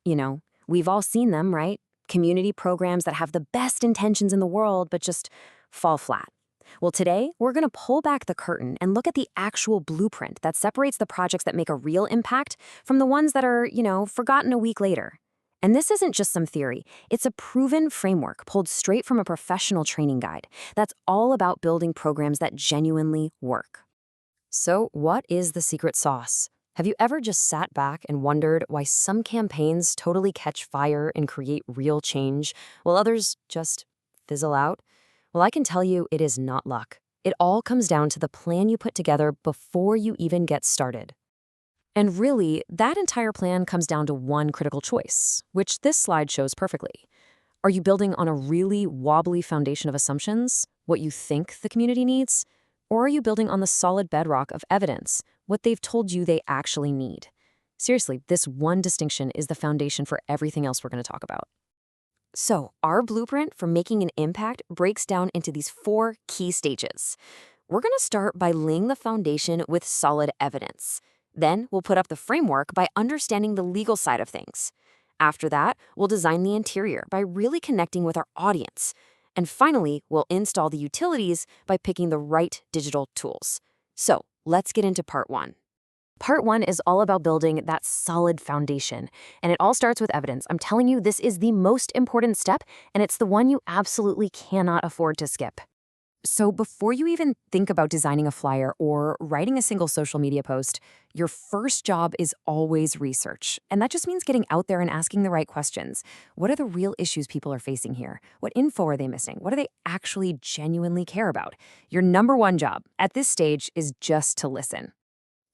You know, we've all seen them, right? Community programs that have the best intentions in the world, but just fall flat. Well, today, we're going to pull back the curtain and look at the actual blueprint that separates the projects that make a real impact from the ones that are, forgotten a week later. And this isn't just some theory. It's a proven framework pulled straight from a professional training guide that's all about building programs that genuinely work. So, what is the secret sauce? Have you ever just sat back and wondered why some campaigns totally catch fire and create real change, while others just fizzle out? Well, I can tell you it is not luck. It all comes down to the plan you put together before you even get started. And really, that entire plan comes down to one critical choice, which this slide shows perfectly. Are you building on a really wobbly foundation of assumptions, what you think the community needs? Or are you building on the solid bedrock of evidence, what they've told you they actually need? Seriously, this one distinction is the foundation for everything else we're going to talk about. So, our blueprint for making an impact breaks down into these 4 key stages. We're going to start by laying the foundation with solid evidence. Then, we'll put up the framework by understanding the legal side of things. After that, we'll design the interior by really connecting with our audience. And finally, we'll install the utilities by picking the right digital tools. So, let's get into part 1. Part 1 is all about building that solid foundation, and it all starts with evidence. I'm telling you, this is the most important step, and it's the one you absolutely cannot afford to skip. So before you even think about designing a flyer or writing a single social media post, your first job is always research. And that just means getting out there and asking the right questions. What are the real issues people are facing here? What info are they missing? What do they actually genuinely care about? Your number 1 job at this stage is just to listen.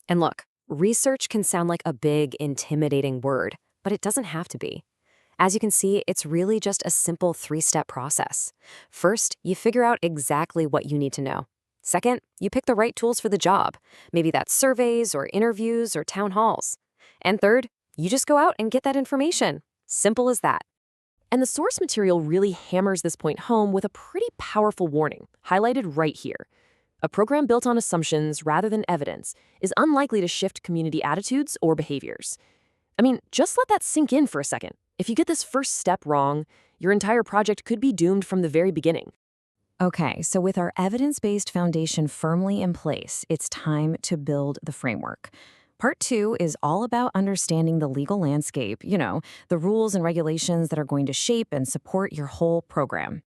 And look, research can sound like a big, intimidating word, but it doesn't have to be. As you can see, it's really just a simple 3-step process. First, you figure out exactly what you need to know. Second, you pick the right tools for the job. Maybe that's surveys or interviews or town halls. And third, you just go out and get that information. Simple as that. And the source material really hammers this point home with a pretty powerful warning, highlighted right here. A program built on assumptions rather than evidence is unlikely to shift community attitudes or behaviors. I mean, just let that sink in for a second. If you get this first step wrong, your entire project could be doomed from the very beginning. Okay, so with our evidence-based foundation firmly in place, it's time to build the framework. Part 2 is all about understanding the legal landscape, the rules and regulations that are going to shape and support your whole program.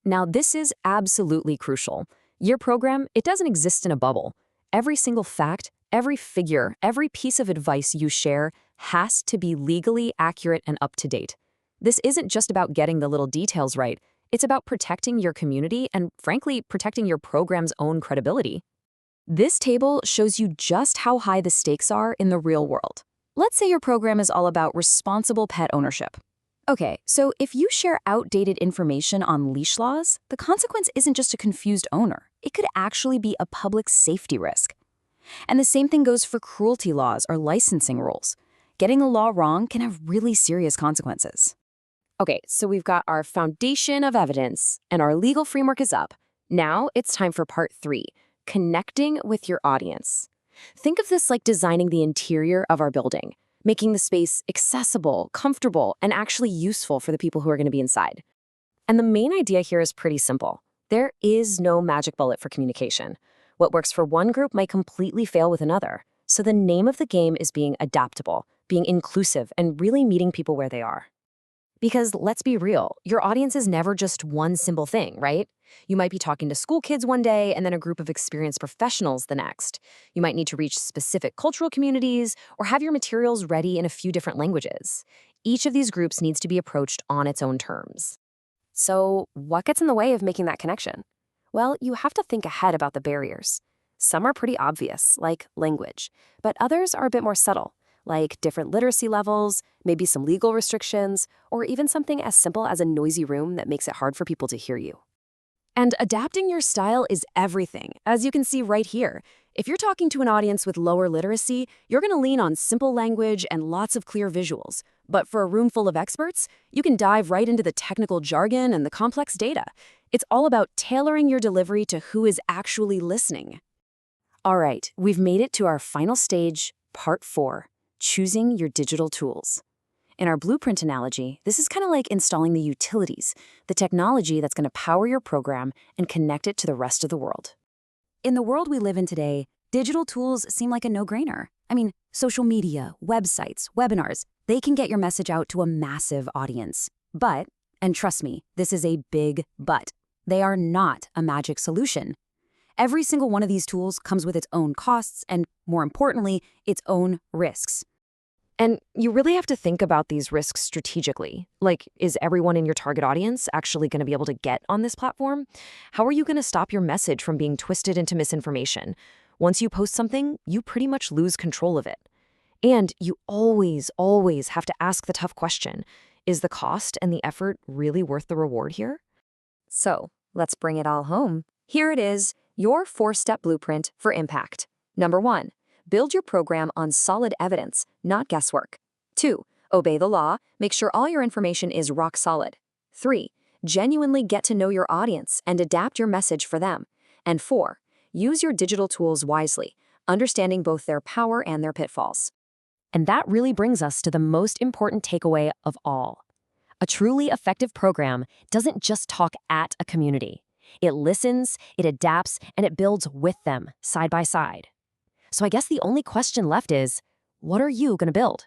Now, this is absolutely crucial. Your program, it doesn't exist in a bubble. Every single fact, every figure, every piece of advice you share has to be legally accurate and up to date. This isn't just about getting the little details right. It's about protecting your community and, frankly, protecting your program's own credibility. This table shows you just how high the stakes are in the real world. Let's say your program is all about responsible pet ownership. Okay, so if you share outdated information on leash laws, the consequence isn't just a confused owner. It could actually be a public safety risk. And the same thing goes for cruelty laws or licensing rules. Getting a law wrong can have really serious consequences. Okay, so we've got our foundation of evidence, and our legal framework is up. Now it's time for part 3, connecting with your audience. Think of this like designing the interior of our building, making the space accessible, comfortable, and actually useful for the people who are going to be inside. And the main idea here is pretty simple. There is no magic bullet for communication. What works for one group might completely fail with another. So the name of the game is being adaptable, being inclusive, and really meeting people where they are. Because let's be real, your audience is never just one simple thing, right? You might be talking to school kids one day and then a group of experienced professionals the next. You might need to reach specific cultural communities or have your materials ready in a few different languages. Each of these groups needs to be approached on its own terms. So what gets in the way of making that connection? Well, you have to think ahead about the barriers. Some are pretty obvious, like language, but others are a bit more subtle, like different literacy levels, maybe some legal restrictions, or even something as simple as a noisy room that makes it hard for people to hear you. And adapting your style is everything, as you can see right here. If you're talking to an audience with lower literacy, you're going to lean on simple language and lots of clear visuals. But for a room full of experts, you can dive right into the technical jargon and the complex data. It's all about tailoring your delivery to who is actually listening. All right, we've made it to our final stage, part 4, choosing your digital tools. In our blueprint analogy, this is kind of like installing the utilities, the technology that's going to power your program and connect it to the rest of the world. In the world we live in today, digital tools seem like a no-brainer. I mean, social media, websites, webinars, they can get your message out to a massive audience. But, and trust me, this is a big but, they are not a magic solution. Every single one of these tools comes with its own costs and, more importantly, its own risks. And you really have to think about these risks strategically. Like, is everyone in your target audience actually going to be able to get on this platform? How are you going to stop your message from being twisted into misinformation? Once you post something, you pretty much lose control of it. And you always have to ask the tough question, is the cost and the effort really worth the reward here? So, let's bring it all home. Here it is, your 4-step blueprint for impact. Number 1. Build your program on solid evidence, not guesswork. 2. Obey the law. Make sure all your information is rock solid. 3. Genuinely get to know your audience and adapt your message for them. And 4. Use your digital tools wisely, understanding both their power and their pitfalls. And that really brings us to the most important takeaway of all. A truly effective program doesn't just talk at a community. It listens, it adapts, and it builds with them, side by side. So I guess the only question left is, what are you going to build?